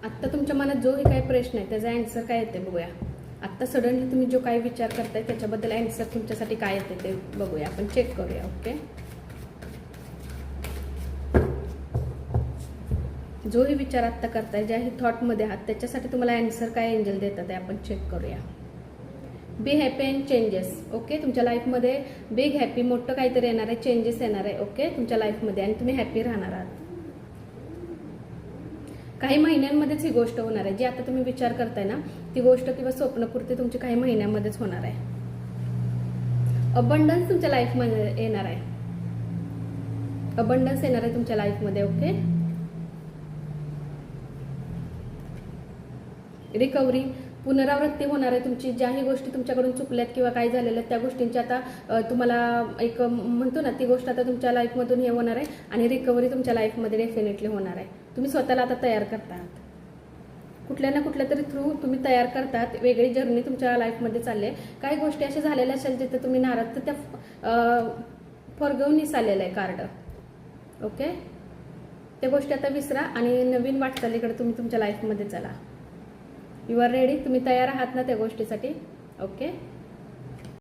आत्ता तुमच्या मनात जो काही प्रश्न आहे त्याचा आन्सर काय येते बघूया. आत्ता सडनली तुम्ही जो काही विचार करताय त्याच्याबद्दल आन्सर तुमच्यासाठी काय येते ते बघूया, आपण चेक करूया. ओके, जोही विचार आत्ता करताय, ज्याही थॉटमध्ये आहात, त्याच्यासाठी तुम्हाला आन्सर काय एंजल देतात ते आपण चेक करूया. Be happy and changes. Okay, तुमच्या लाईफमध्ये बिग हॅपी, मोठं काहीतरी येणार आहे, चेंजेस येणार आहे. ओके, तुमच्या लाईफमध्ये, आणि तुम्ही हॅपी राहणार आहात. काही महिन्यांमध्येच ही गोष्ट होणार आहे. जी आता तुम्ही विचार करताय ना ती गोष्ट किंवा स्वप्नपूर्ती तुमची काही महिन्यांमध्येच होणार आहे. अबंडन्स तुमच्या लाईफमध्ये येणार आहे. अबंडन्स येणार आहे तुमच्या लाईफमध्ये. ओके, रिकव्हरी, पुनरावृत्ती होणार आहे तुमची. ज्याही गोष्टी तुमच्याकडून चुकल्यात किंवा काय झालेल्या त्या गोष्टींची आता तुम्हाला एक म्हणतो ना, ती गोष्ट आता तुमच्या लाईफमधून हे होणार आहे. आणि रिकव्हरी तुमच्या लाईफमध्ये डेफिनेटली होणार आहे. तुम्ही स्वतःला आता तयार करतात, कुठल्या ना कुठल्या तरी थ्रू तुम्ही तयार करतात. वेगळी जर्नी तुमच्या लाईफमध्ये चालली आहे. काही गोष्टी अशा झालेल्या असेल जिथे तुम्ही नाराज, तर त्या फॉरगिव्हनेस आलेलं आहे कार्ड. ओके, त्या गोष्टी आता विसरा आणि नवीन वाटचालीकडे तुम्ही तुमच्या लाईफमध्ये चला. यू आर रेडी, तुम्ही तयार आहात ना त्या गोष्टीसाठी. ओके.